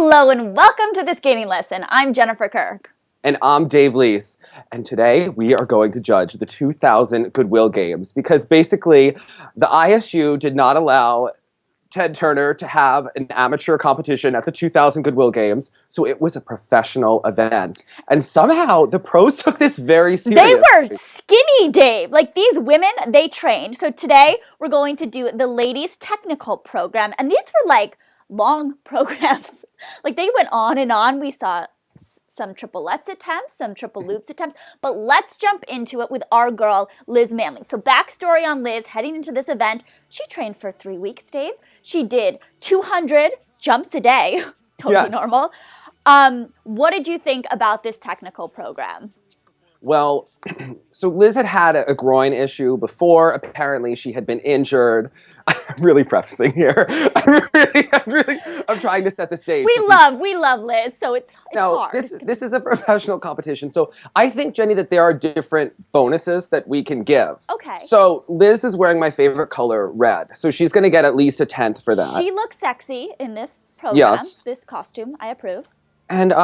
Hello and welcome to the skating lesson. I'm Jennifer Kirk. And I'm Dave Leese. And today we are going to judge the 2000 Goodwill Games because basically the ISU did not allow Ted Turner to have an amateur competition at the 2000 Goodwill Games. So it was a professional event. And somehow the pros took this very seriously. They were skinny, Dave. Like these women, they trained. So today we're going to do the ladies technical program. And these were like long programs. Like they went on and on. We saw some triplets attempts, some triple loops attempts, but let's jump into it with our girl, Liz Manley. So backstory on Liz heading into this event. She trained for 3 weeks, Dave. She did 200 jumps a day, totally normal. What did you think about this technical program? Well, so Liz had a groin issue before. Apparently she had been injured. I'm really prefacing here. I'm trying to set the stage. We love Liz, so it's hard. This is a professional competition. So I think, Jenny, that there are different bonuses that we can give. Okay. So Liz is wearing my favorite color, red. So she's going to get at least a 10th for that. She looks sexy in this program. Yes. This costume. I approve. And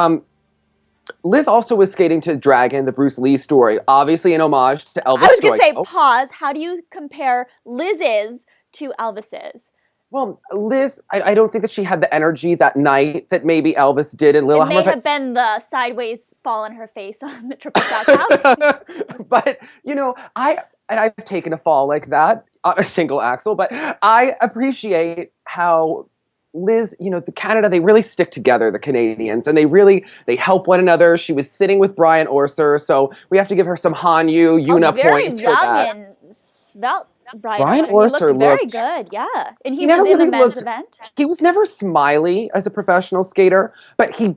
Liz also was skating to Dragon, the Bruce Lee story, obviously in homage to Elvis. I was going to say, pause. How do you compare Liz's to Elvis's? Well, Liz, I don't think that she had the energy that night that maybe Elvis did in Lillehammer. It may have been the sideways fall on her face on the triple south house. But, you know, I've taken a fall like that on a single axle, but I appreciate how Liz, you know, Canada, they really stick together, the Canadians, and they help one another. She was sitting with Brian Orser, so we have to give her some Hanyu, Yuna points for that. Very young and svelte. Brian Orser looked very good, yeah. And he was never in really the men's event. He was never smiley as a professional skater, but he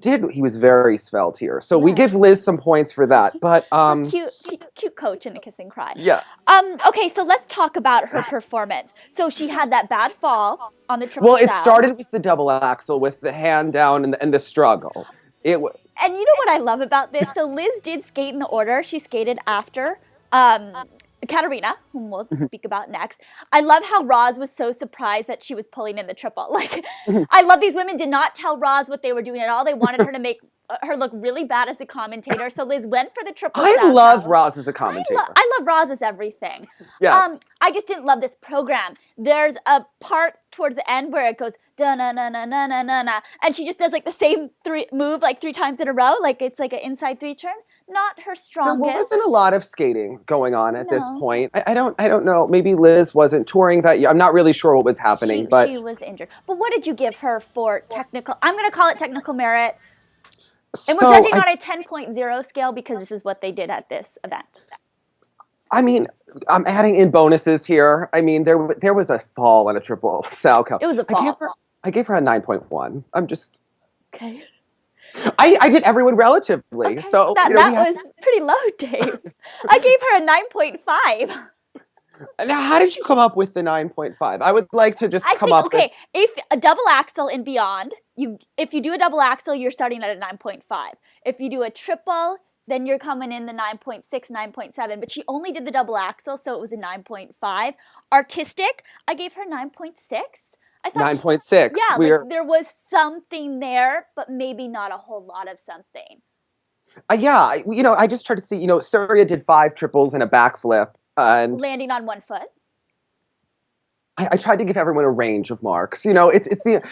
was very svelte here. So we give Liz some points for that. But cute coach in the kiss and cry. Yeah. Okay, so let's talk about her performance. So she had that bad fall on the triple. Well, it started with the double axel with the hand down and the struggle. And you know what I love about this? So Liz did skate in the order. She skated after Katarina, whom we'll speak about next. I love how Roz was so surprised that she was pulling in the triple. Like, I love these women did not tell Roz what they were doing at all. They wanted her to make her look really bad as a commentator. So Liz went for the triple. I love Roz as a commentator. I love Roz as everything. Yes. I just didn't love this program. There's a part towards the end where it goes da na na na na na na na, and she just does like the same move like 3 times in a row, like it's like an inside 3 turn. Not her strongest. There wasn't a lot of skating going on at this point. I don't know. Maybe Liz wasn't touring that year. I'm not really sure what was happening. But she was injured. But what did you give her for technical? I'm going to call it technical merit. And we're judging on a 10.0 scale because this is what they did at this event. I mean, I'm adding in bonuses here. I mean, there was a fall on a triple Salco. It was a fall. I gave her a 9.1. I'm just... Okay. I did everyone relatively. Okay. So that was pretty low, Dave. I gave her a 9.5. Now, how did you come up with the 9.5? I would like to just come up with... if a double axel and beyond, if you do a double axel, you're starting at a 9.5. If you do a triple, then you're coming in the 9.6, 9.7. But she only did the double axel, so it was a 9.5. Artistic, I gave her 9.6. I thought 9.6. Yeah, there was something there, but maybe not a whole lot of something. I just tried to see, Surya did 5 triples and a backflip. And landing on 1 foot. I tried to give everyone a range of marks. It's the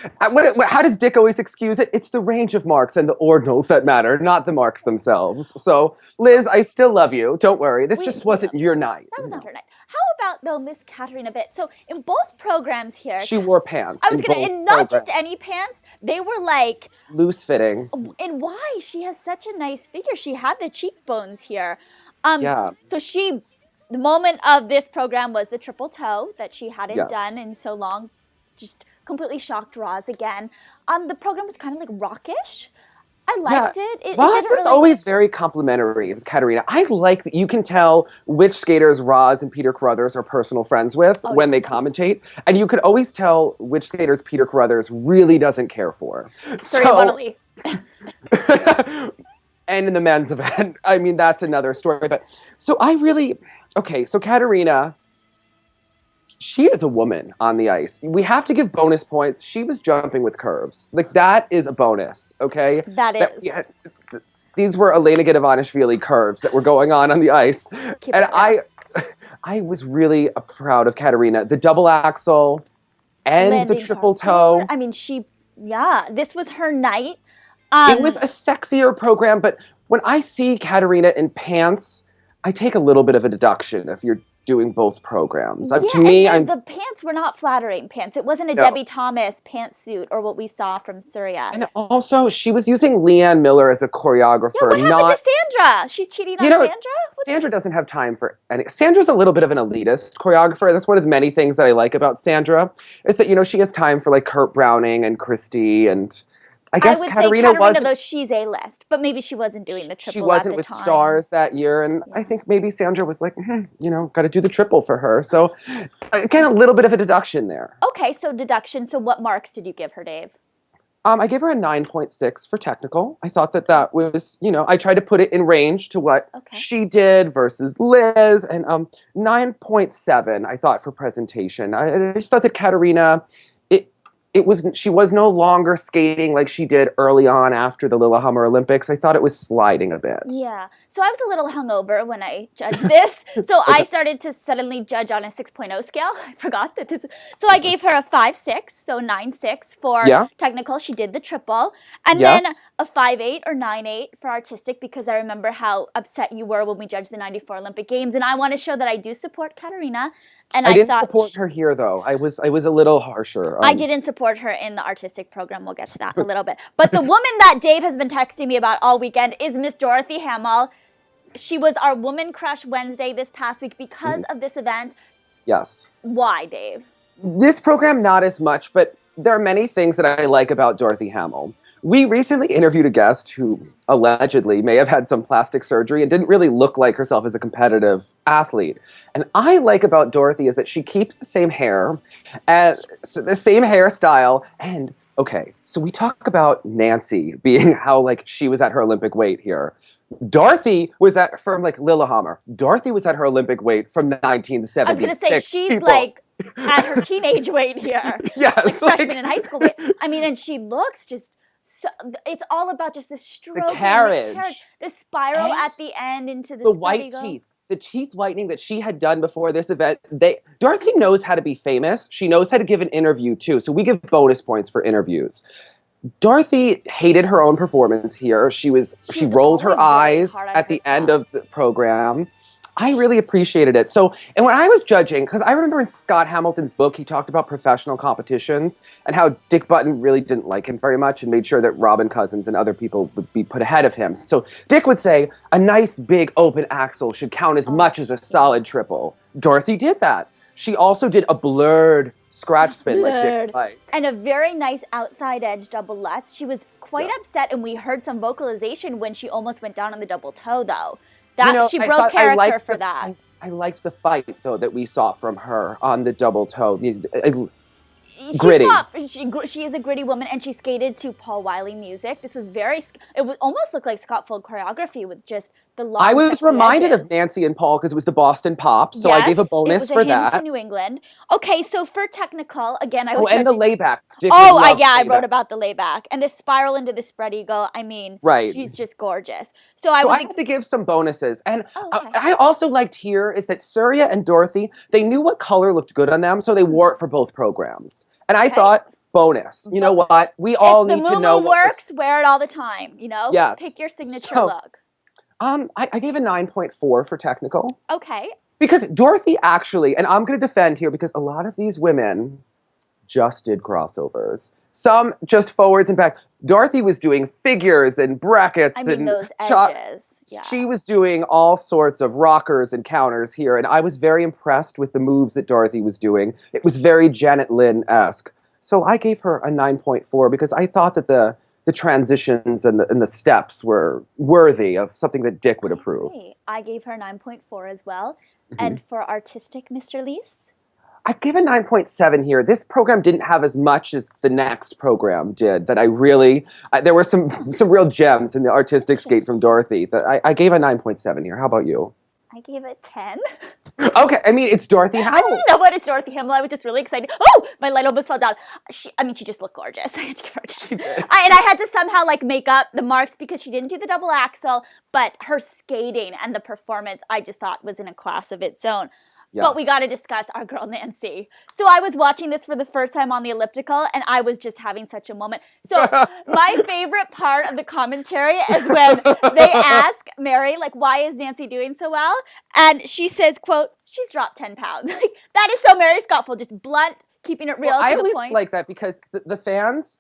how does Dick always excuse it? It's the range of marks and the ordinals that matter, not the marks themselves. So, Liz, I still love you. Don't worry. This just wasn't your night. That was not her night. How about, though, Miss Katarina Bit? So, in both programs here... She wore pants. And not just any pants. They were like... loose fitting. And why? She has such a nice figure. She had the cheekbones here. So the moment of this program was the triple toe that she hadn't done in so long. Just completely shocked Roz again. The program was kind of like rockish. I liked it. Roz is always very complimentary with Katarina. I like that you can tell which skaters Roz and Peter Carruthers are personal friends with when they commentate. And you could always tell which skaters Peter Carruthers really doesn't care for. Surya Bonaly. And in the men's event, I mean, that's another story. But so Katarina, she is a woman on the ice. We have to give bonus points. She was jumping with curves. Like, that is a bonus, okay? That is. These were Elena Gedivanishvili curves that were going on the ice. Keep And it real. I was really proud of Katerina. The double axel and Landing the triple parkour. toe. I mean, this was her night. It was a sexier program, but when I see Katerina in pants, I take a little bit of a deduction if you're doing both programs. To me, the pants were not flattering pants. It wasn't a Debbie Thomas pantsuit or what we saw from Surya. And also, she was using Leanne Miller as a choreographer. Yeah, what happened to Sandra? She's cheating on Sandra? Sandra doesn't have time for any. Sandra's a little bit of an elitist choreographer. That's one of the many things that I like about Sandra, is that, she has time for like Kurt Browning and Christy, and I guess Katerina was. Though she's A-list, but maybe she wasn't doing the triple. She wasn't with stars that year, and I think maybe Sandra was like, got to do the triple for her. So, again, a little bit of a deduction there. Okay, so deduction. So, what marks did you give her, Dave? I gave her a 9.6 for technical. I thought that was, I tried to put it in range to what she did versus Liz, and 9.7 I thought for presentation. I just thought that Katerina, she was no longer skating like she did early on after the Lillehammer Olympics. I thought it was sliding a bit. Yeah. So I was a little hungover when I judged this. So I started to suddenly judge on a 6.0 scale. I forgot that this. So I gave her a 5.6, so 9.6 for technical. She did the triple. And then a 5.8 or 9.8 for artistic, because I remember how upset you were when we judged the 94 Olympic Games. And I want to show that I do support Katerina. And I didn't support her here, though. I was a little harsher. I didn't support her in the artistic program. We'll get to that in a little bit. But the woman that Dave has been texting me about all weekend is Miss Dorothy Hamill. She was our Woman Crush Wednesday this past week because of this event. Yes. Why, Dave? This program, not as much, but there are many things that I like about Dorothy Hamill. We recently interviewed a guest who allegedly may have had some plastic surgery and didn't really look like herself as a competitive athlete. And I like about Dorothy is that she keeps the same hair, and the same hairstyle. And okay, so we talk about Nancy being how like she was at her Olympic weight here. Dorothy was from like Lillehammer. Dorothy was at her Olympic weight from 1976. I was going to say she's like at her teenage weight here. Yes, like freshman in high school weight. I mean, and she looks just. So it's all about just the stroke, the carriage, the spiral at the end into the white teeth, the teeth whitening that she had done before this event. Dorothy knows how to be famous. She knows how to give an interview too. So we give bonus points for interviews. Dorothy hated her own performance here. She rolled her eyes at the end of the program. I really appreciated it. So, and when I was judging, because I remember in Scott Hamilton's book, he talked about professional competitions and how Dick Button really didn't like him very much and made sure that Robin Cousins and other people would be put ahead of him. So Dick would say, a nice big open axel should count as much as a solid triple. Dorothy did that. She also did a blurred scratch spin like Dick liked. And a very nice outside edge double lutz. She was quite upset, and we heard some vocalization when she almost went down on the double toe, though. She broke character for that. I liked the fight, though, that we saw from her on the double toe. Gritty. She is a gritty woman, and she skated to Paul Wiley music. This was almost looked like Scott Fold choreography with just the long. I was reminded of Nancy and Paul because it was the Boston Pops, so I gave a bonus for that. To New England. Okay, so for technical, again, I was. And the layback. I wrote about the layback and the spiral into the spread eagle. I mean, she's just gorgeous. So I had to give some bonuses, and I also liked here is that Surya and Dorothy, they knew what color looked good on them, so they wore it for both programs. And I thought, bonus. You know what? We all need to know what works. Wear it all the time. Yes. Pick your signature look. I gave a 9.4 for technical. Okay. Because Dorothy actually, and I'm going to defend here because a lot of these women just did crossovers. Some just forwards and back. Dorothy was doing figures and brackets and those edges. Yeah. She was doing all sorts of rockers and counters here, and I was very impressed with the moves that Dorothy was doing. It was very Janet Lynn-esque. So I gave her a 9.4 because I thought that the transitions and the steps were worthy of something that Dick would approve. I gave her a 9.4 as well. Mm-hmm. And for artistic, Mr. Lees? I gave a 9.7 here. This program didn't have as much as the next program did. That I really, there were some real gems in the artistic skate from Dorothy. That I gave a 9.7 here. How about you? I gave it 10. Okay, I mean, it's Dorothy I Hamill. didn't know what it's Dorothy Hamill. I was just really excited. Oh, my light almost fell down. She just looked gorgeous. I had to give her a She did. and I had to somehow like make up the marks because she didn't do the double axel, but her skating and the performance I just thought was in a class of its own. Yes. But we got to discuss our girl Nancy. So I was watching this for the first time on the elliptical, and I was just having such a moment. So my favorite part of the commentary is when they ask Mary, like, why is Nancy doing so well? And she says, quote, she's dropped 10 pounds. Like, that is so Mary Scottful, just blunt, keeping it real Well, to I the always point. like that because the fans,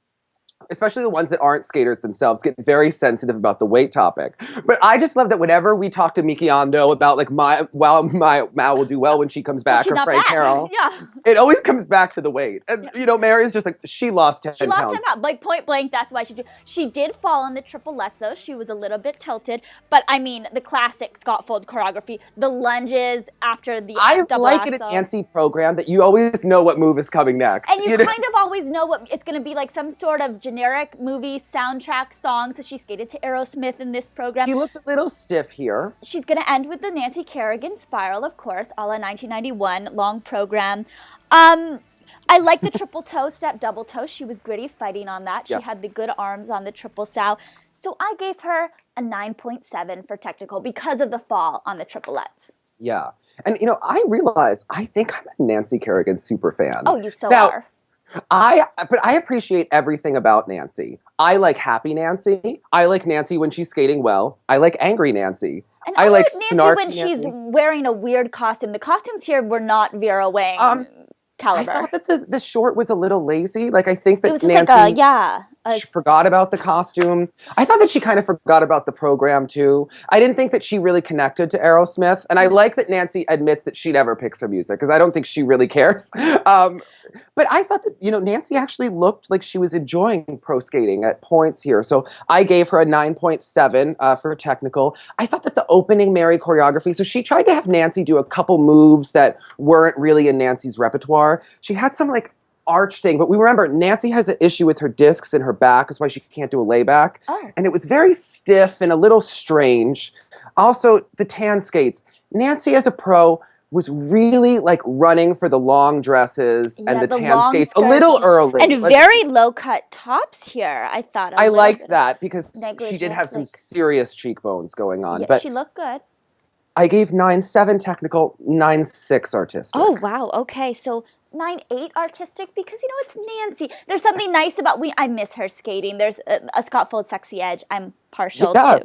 especially the ones that aren't skaters themselves, get very sensitive about the weight topic. But I just love that whenever we talk to Miki Ando about like my Mal will do well when she comes back, she's or not Frank fat. Carroll, Yeah. it always comes back to the weight. And Mary's just like, she lost 10 She lost pounds. 10 pounds. Like, point blank, that's why she did fall on the triplets, though. She was a little bit tilted. But, I mean, the classic Scottfold choreography, the lunges after the double like axel. it in Nancy program that you always know what move is coming next. And you kind of always know what it's going to be, like some sort of generic movie soundtrack song. So she skated to Aerosmith in this program. She looked a little stiff here. She's going to end with the Nancy Kerrigan spiral, of course, a la 1991, long program. I like the triple toe step, double toe. She was gritty fighting on that. She had the good arms on the triple sow. So I gave her a 9.7 for technical because of the fall on the triplets. Yeah. And, I realize I think I'm a Nancy Kerrigan super fan. Oh, you so are. But I appreciate everything about Nancy. I like happy Nancy. I like Nancy when she's skating well. I like angry Nancy. And I like Nancy snarky when she's wearing a weird costume. The costumes here were not Vera Wang caliber. I thought that the short was a little lazy. Like, I think that it was just Nancy she forgot about the costume. I thought that she kind of forgot about the program too. I didn't think that she really connected to Aerosmith. And I like that Nancy admits that she never picks her music because I don't think she really cares. But I thought that, Nancy actually looked like she was enjoying pro skating at points here. So I gave her a 9.7 for technical. I thought that the opening Mary choreography, so she tried to have Nancy do a couple moves that weren't really in Nancy's repertoire. She had some like arch thing, but we remember Nancy has an issue with her discs in her back. That's why she can't do a layback. Oh. And it was very stiff and a little strange. Also, the tan skates. Nancy as a pro was really like running for the long dresses and the tan skates a little early. And very low cut tops here, I thought. I liked that because she did have some serious cheekbones going on. Yeah, but she looked good. I gave 9.7 technical, 9.6 artistic. Oh, wow. Okay, so 9.8 artistic because it's Nancy. There's something nice about I miss her skating. There's a Scottfold sexy edge I'm partial to.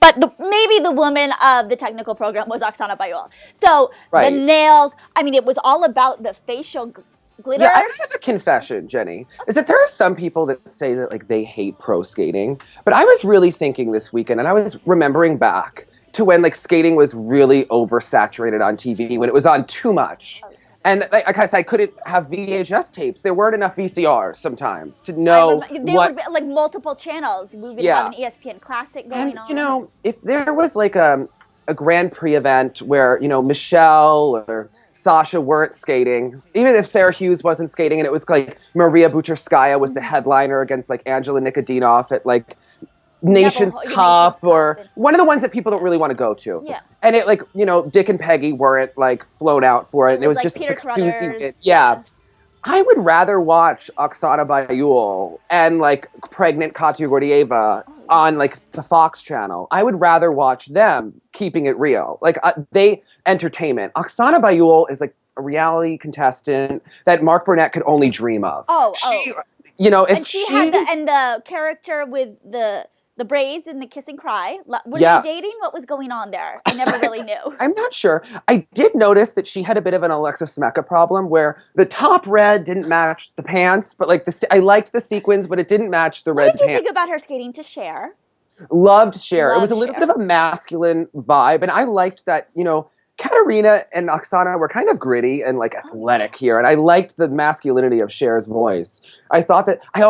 But maybe the woman of the technical program was Oksana Baiul. So the nails, it was all about the facial glitter. Yeah, I have a confession, Jenny, is that there are some people that say that like they hate pro skating. But I was really thinking this weekend, and I was remembering back to when like skating was really oversaturated on TV, when it was on too much. And I couldn't have VHS tapes. There weren't enough VCRs sometimes to know there would be like multiple channels. We would have an ESPN Classic going on. And, if there was like a Grand Prix event where, Michelle or Sasha weren't skating, even if Sarah Hughes wasn't skating, and it was like Maria Bucherskaya was the headliner against like Angela Nikodinov at like Nations Cup or one of the ones that people don't really want to go to. Yeah. And it like, Dick and Peggy weren't like flown out for it. And it was just Peter like Susie. Yeah. I would rather watch Oksana Baiul and like pregnant Katya Gordieva on like the Fox channel. I would rather watch them keeping it real. Like they entertainment. Oksana Baiul is like a reality contestant that Mark Burnett could only dream of. And she had the character with the braids and the kiss and cry. Were they dating? What was going on there? I never really knew. I'm not sure. I did notice that she had a bit of an Alexis Smeka problem where the top red didn't match the pants, but like I liked the sequins, but it didn't match the red pants. What did you think about her skating to Cher? Loved Cher. It was a little bit of a masculine vibe, and I liked that, Katerina and Oksana were kind of gritty and like athletic here, and I liked the masculinity of Cher's voice. I thought that I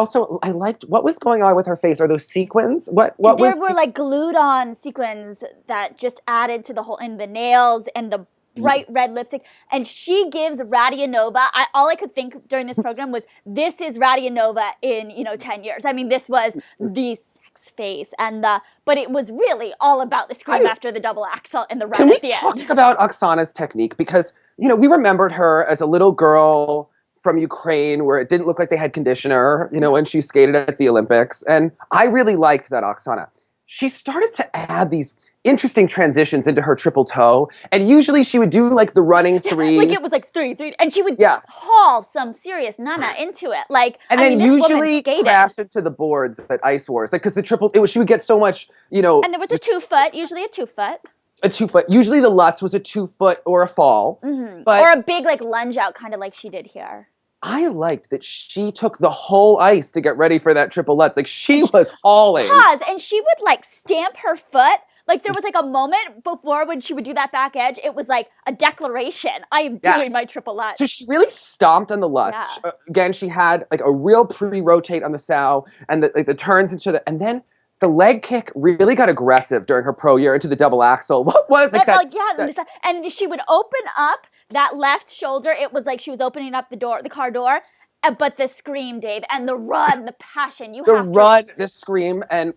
liked what was going on with her face. Are those sequins? What there were like glued on sequins that just added to the whole, and the nails and the bright red lipstick, and she gives Radianova. All I could think during this program was, this is Radianova in 10 years. I mean, this was the sex face, but it was really all about the scream after the double axel and the run at the end. Can we talk about Oksana's technique? Because we remembered her as a little girl from Ukraine where it didn't look like they had conditioner, when she skated at the Olympics. And I really liked that Oksana. She started to add these interesting transitions into her triple toe. And usually she would do like the running threes. Like it was like three. And she would haul some serious nana into it. And then usually crash into the boards at Ice Wars. Like, because she would get so much, And there was a 2 foot, usually a 2 foot. A 2 foot. Usually the Lutz was a 2 foot or a fall. Mm-hmm. Or a big like lunge out, kind of like she did here. I liked that she took the whole ice to get ready for that triple Lutz. Like, she was hauling. And she would like stamp her foot. Like, there was like a moment before when she would do that back edge. It was like a declaration. I am doing my triple Lutz. So she really stomped on the Lutz. Yeah. Again, she had like a real pre-rotate on the sow and the turns into and then the leg kick really got aggressive during her pro year into the double axel. What was like that? And she would open up that left shoulder. It was like she was opening up the car door. But the scream, Dave, and the run, the passion. The scream, and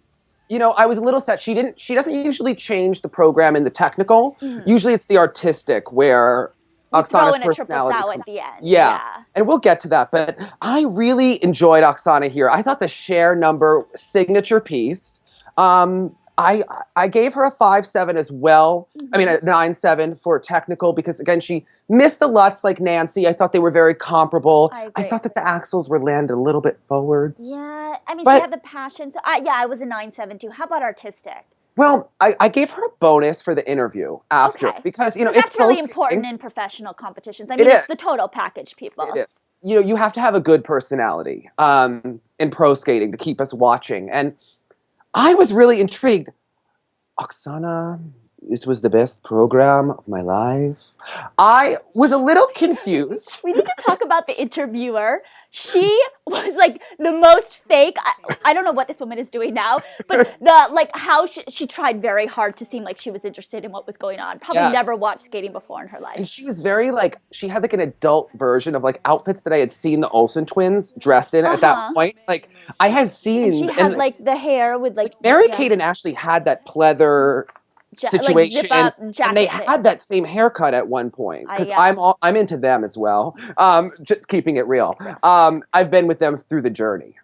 I was a little sad. She doesn't usually change the program in the technical. Mm-hmm. Usually it's the artistic where Oksana's personality. Triple sow at the end. Yeah. And we'll get to that. But I really enjoyed Oksana here. I thought the share number signature piece. I gave her a 5.7 as well. Mm-hmm. I mean, a 9.7 for technical because, again, she missed the Lutz like Nancy. I thought they were very comparable. I thought that the axles were landed a little bit forwards. Yeah. I mean, she had the passion. So, I was a 9.7 too. How about artistic? Well, I gave her a bonus for the interview after because, that's really important in professional competitions. I mean, it's the total package, people. It is. You have to have a good personality in pro skating to keep us watching. And I was really intrigued. Oksana, this was the best program of my life. I was a little confused. We need to talk about the interviewer. She was like the most fake. I don't know what this woman is doing now, but how she tried very hard to seem like she was interested in what was going on. Probably never watched skating before in her life. And she was very she had like an adult version of like outfits that I had seen the Olsen twins dressed in at that point. Like I had seen. And she had like the hair with like Mary-Kate and Ashley had that pleather situation, and they had that same haircut at one point because I'm into them as well. Just keeping it real. I've been with them through the journey,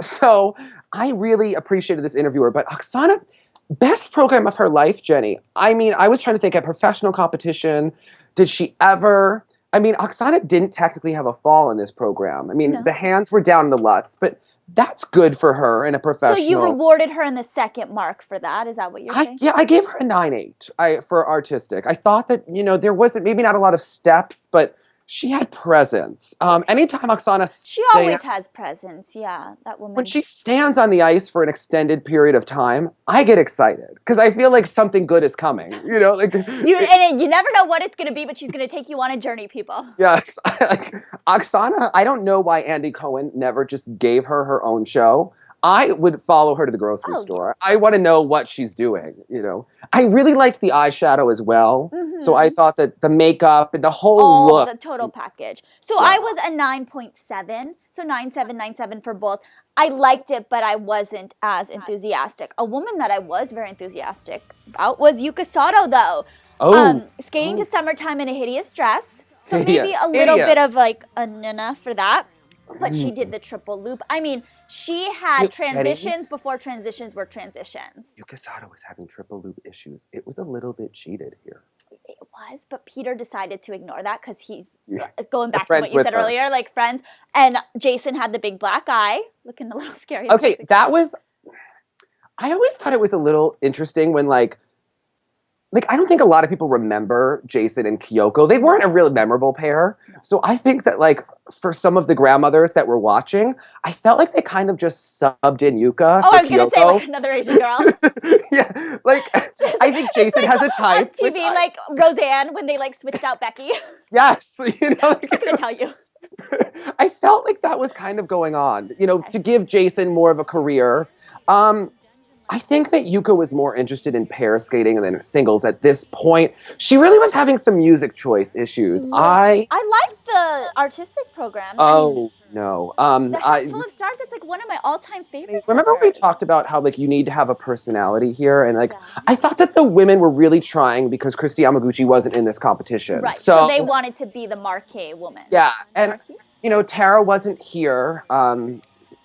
so I really appreciated this interviewer. But Oksana, best program of her life, Jenny. I mean, I was trying to think at professional competition. Did she ever? I mean, Oksana didn't technically have a fall in this program. I mean, the hands were down in the Lutz, but that's good for her in a professional. So you rewarded her in the second mark for that? Is that what you're saying? Yeah, I gave her a 9.8 for artistic. I thought that, there wasn't, maybe not a lot of steps, but she had presence. Anytime Oksana She always has presence, that woman. When she stands on the ice for an extended period of time, I get excited because I feel like something good is coming, And you never know what it's going to be, but she's going to take you on a journey, people. Yes. Oksana, I don't know why Andy Cohen never just gave her her own show. I would follow her to the grocery store. I want to know what she's doing, I really liked the eyeshadow as well. Mm-hmm. So I thought that the makeup and the whole look. The total package. So I was a 9.7. So 9.7 for both. I liked it, but I wasn't as enthusiastic. A woman that I was very enthusiastic about was Yuka Sato, though. Skating to Summertime in a hideous dress. So maybe a little bit of like a nana for that. But she did the triple loop. I mean, she had transitions before transitions were transitions. Yuka Sato was having triple loop issues. It was a little bit cheated here. It was, but Peter decided to ignore that because he's going back to what you said earlier, like friends. And Jason had the big black eye, looking a little scary. Okay, that was. I always thought it was a little interesting when I don't think a lot of people remember Jason and Kyoko. They weren't a really memorable pair. No. So I think that for some of the grandmothers that were watching, I felt like they kind of just subbed in Yuka. Oh, I was going to say another Asian girl. Yeah, I think Jason has a type. On TV, Roseanne when they switched out Becky. Yes, I'm not going to tell you. I felt like that was kind of going on, to give Jason more of a career. I think that Yuka was more interested in pair skating than singles at this point. She really was having some music choice issues. Yeah. I like the artistic program. I mean, Oh no. the Hat Full of Stars, that's like one of my all-time favorites of Remember we hers. talked about how like you need to have a personality here, and like Yeah. I thought that the women were really trying because Christy Yamaguchi wasn't in this competition. Right. So they wanted to be the marquee woman. Yeah, and Marquee? Tara wasn't here.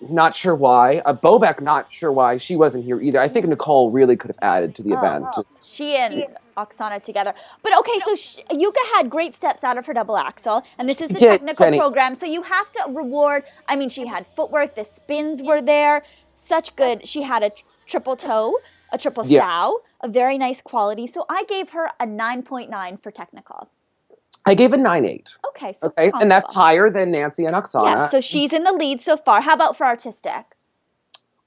Not sure why. Bobek, not sure why she wasn't here either. I think Nicole really could have added to the event. She and Oksana together. But okay, so Yuka had great steps out of her double axel, and this is the technical program. So you have to reward. I mean, she had footwork. The spins were there. Such good. She had a triple toe, a triple sow, a very nice quality. So I gave her a 9.9 for technical. I gave a 9.8. Okay, so okay, and that's higher than Nancy and Oksana. Yeah, so she's in the lead so far. How about for artistic?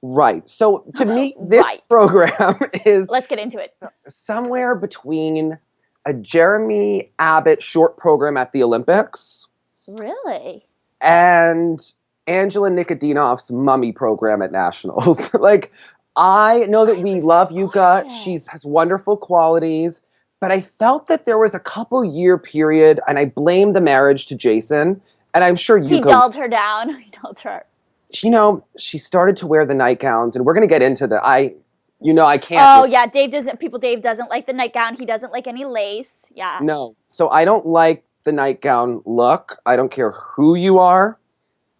Right. So to me, this program is let's get into it. Somewhere between a Jeremy Abbott short program at the Olympics. Really? And Angela Nikodinoff's mummy program at nationals. Like, I know that we love Yuka. She has wonderful qualities. But I felt that there was a couple year period, and I blame the marriage to Jason. And I'm sure Yuka... He dulled her down. He dulled her. She started to wear the nightgowns, and we're going to get into the... I can't... Oh, yeah, Dave doesn't like the nightgown. He doesn't like any lace. Yeah. No. So I don't like the nightgown look. I don't care who you are.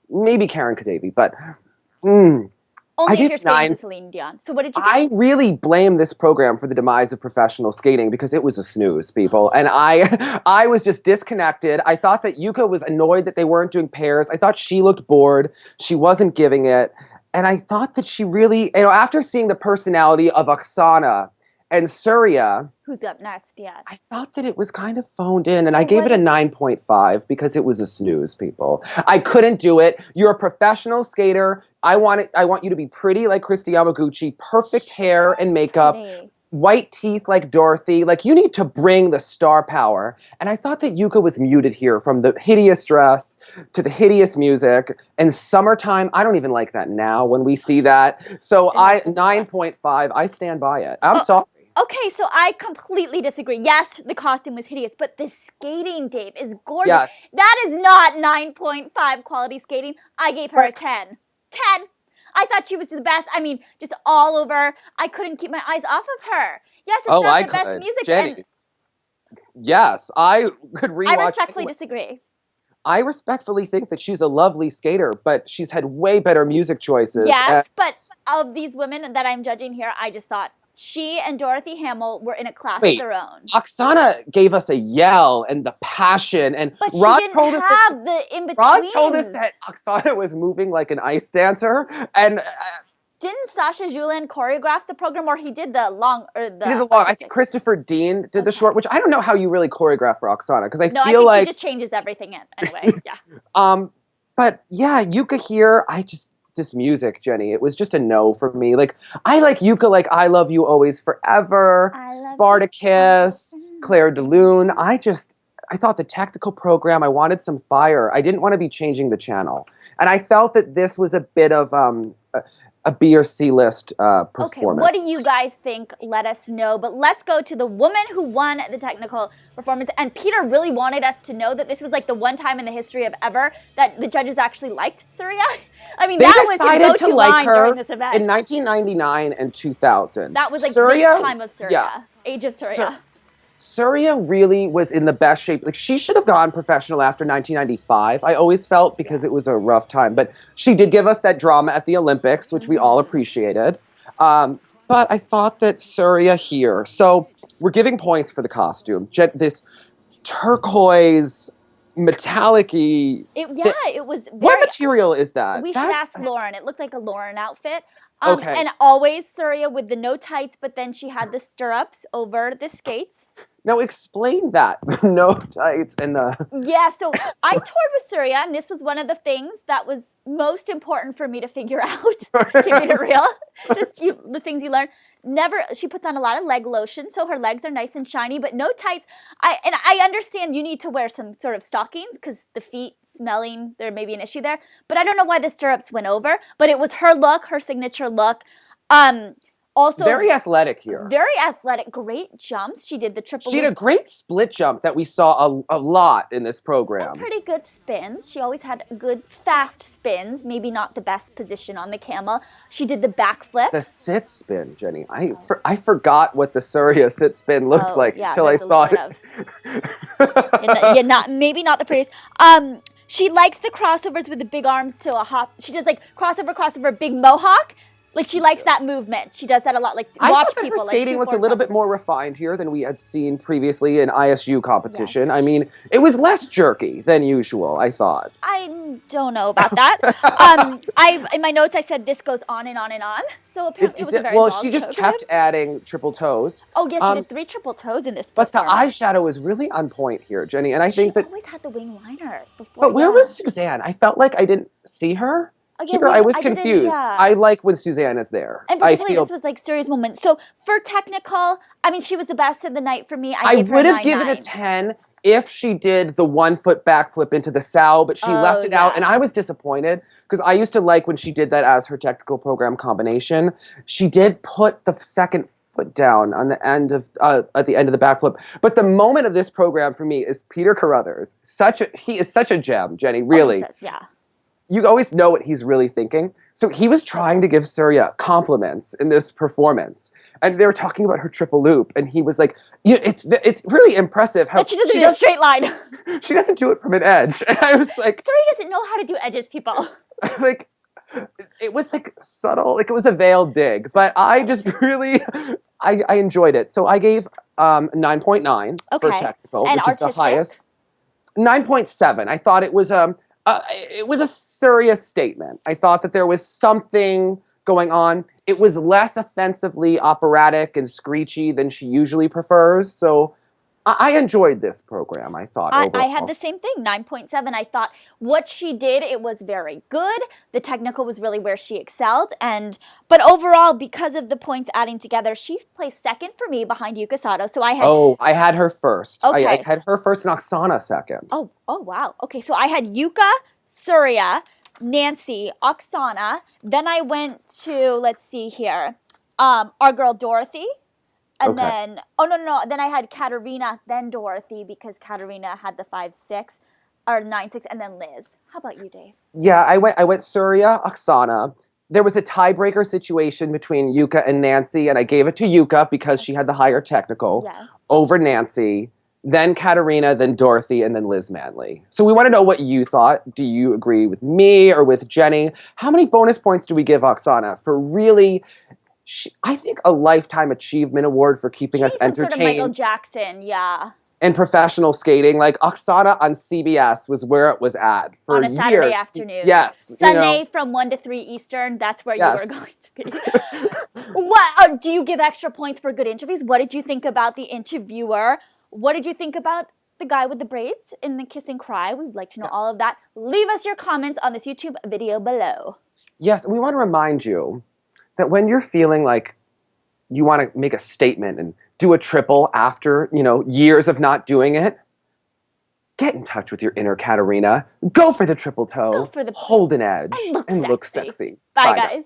Maybe Karen Kadavi, but... Only if you're skating to Celine Dion. So what did you think? I really blame this program for the demise of professional skating because it was a snooze, people. And I was just disconnected. I thought that Yuka was annoyed that they weren't doing pairs. I thought she looked bored. She wasn't giving it. And I thought that she really, after seeing the personality of Oksana and Surya, who's up next, yes. I thought that it was kind of phoned in, and I gave it a 9.5 because it was a snooze, people. I couldn't do it. You're a professional skater. I want you to be pretty like Christy Yamaguchi, perfect hair and makeup, white teeth like Dorothy. Like, you need to bring the star power. And I thought that Yuka was muted here, from the hideous dress to the hideous music. And summertime, I don't even like that now when we see that. So 9.5, I stand by it. I'm sorry. Okay, so I completely disagree. Yes, the costume was hideous, but the skating, Dave, is gorgeous. Yes. That is not 9.5 quality skating. I gave her a 10. 10! I thought she was the best. I mean, just all over. I couldn't keep my eyes off of her. Yes, it's not the best music. Jenny. Yes, I could rewatch. I respectfully disagree. I respectfully think that she's a lovely skater, but she's had way better music choices. Yes, but of these women that I'm judging here, I just thought she and Dorothy Hamill were in a class of their own. Oksana gave us a yell and the passion, and but Roz she didn't have the in-between. Roz told us that Oksana was moving like an ice dancer, and didn't Sasha Julien choreograph the program, or he did the long? He did the long. I think Christopher Dean did the short, which I don't know how you really choreograph for Oksana, because I feel like she just changes everything in anyway. Yeah. But yeah, Yuka here, this music, Jenny, it was just a no for me. Like, I like Yuka like I Love You Always Forever, Spartacus, Claire de Lune. I thought the technical program, I wanted some fire. I didn't want to be changing the channel. And I felt that this was a bit of a B or C list performance. Okay, what do you guys think? Let us know. But let's go to the woman who won the technical performance. And Peter really wanted us to know that this was like the one time in the history of ever that the judges actually liked Surya. I mean, that was his go-to line during this event. In 1999 and 2000. That was like the time of Surya, age of Surya. Surya really was in the best shape. Like, she should have gone professional after 1995, I always felt, because it was a rough time. But she did give us that drama at the Olympics, which we all appreciated. But I thought that Surya here. So we're giving points for the costume. This turquoise, metallic-y. It was very... What material is that? We should ask Lauren. It looked like a Lauren outfit. Okay. And always Surya with the no tights, but then she had the stirrups over the skates. Now explain that. No tights and the... Yeah, so I toured with Surya, and this was one of the things that was most important for me to figure out. Keeping it real. Just the things you learn. She puts on a lot of leg lotion, so her legs are nice and shiny, but no tights. I understand you need to wear some sort of stockings because the feet smelling, there may be an issue there. But I don't know why the stirrups went over. But it was her look, her signature look. Also, very athletic here. Very athletic, great jumps. She did the triple She loop. had a great split jump that we saw a lot in this program. And pretty good spins. She always had good, fast spins. Maybe not the best position on the camel. She did the backflip. The sit spin, Jenny. I forgot what the Surya sit spin looked like until I saw it. Maybe not the prettiest. She likes the crossovers with the big arms to a hop. She does like crossover, big mohawk. Like she likes that movement. She does that a lot. Like I watch thought that people. Her skating looked a little bit more refined here than we had seen previously in ISU competition. Yes. I mean, it was less jerky than usual, I thought. I don't know about that. In my notes I said this goes on and on and on. So apparently it was a very long she just program. kept adding triple toes. Oh yes, she did 3 triple toes in this. But the eyeshadow was really on point here, Jenny, and I think she that always had the wing liner before. But where was Suzanne? I felt like I didn't see her. Again, Here, I was confused. I like when Suzanne is there. And particularly this was like Surya's moment. So for technical, I mean, she was the best of the night for me. I would have given a 10 if she did the 1 foot backflip into the sow, but she left it out, and I was disappointed because I used to like when she did that as her technical program combination. She did put the second foot down on the end of at the end of the backflip. But the moment of this program for me is Peter Carruthers. He is such a gem, Jenny. Really. You always know what he's really thinking. So he was trying to give Surya compliments in this performance. And they were talking about her triple loop. And he was like, it's really impressive how she doesn't do a straight line. She doesn't do it from an edge. And I was like, Surya doesn't know how to do edges, people. Like, it was like subtle, like it was a veiled dig. But I just really, I enjoyed it. So I gave 9.9 for technical, and which artistic? Is the highest. 9.7. I thought it was a serious statement. I thought that there was something going on. It was less offensively operatic and screechy than she usually prefers. So I enjoyed this program, I thought. I had the same thing, 9.7. I thought what she did, it was very good. The technical was really where she excelled. But overall, because of the points adding together, she placed second for me behind Yuka Sato. So I had her first. Okay. I had her first and Oksana second. Oh, wow. Okay, so I had Yuka, Surya, Nancy, Oksana. Then I went to, let's see here, our girl Dorothy. And then, no. Then I had Katerina, then Dorothy, because Katerina had the 5-6, or 9-6, and then Liz. How about you, Dave? Yeah, I went Surya, Oksana. There was a tiebreaker situation between Yuka and Nancy, and I gave it to Yuka because she had the higher technical over Nancy. Then Katerina, then Dorothy, and then Liz Manley. So we want to know what you thought. Do you agree with me or with Jenny? How many bonus points do we give Oksana for really... I think a lifetime achievement award for keeping us entertained. Sort of Michael Jackson, And professional skating, like Oksana on CBS was where it was at for years. On a Saturday afternoon. Yes. Sunday from 1 to 3 Eastern, that's where you were going to be. What do you give extra points for good interviews? What did you think about the interviewer? What did you think about the guy with the braids in the kiss and cry? We'd like to know all of that. Leave us your comments on this YouTube video below. Yes, and we want to remind you that when you're feeling like you want to make a statement and do a triple after, years of not doing it, get in touch with your inner Katerina. Go for the triple toe. Hold an edge. And look sexy. Bye, guys.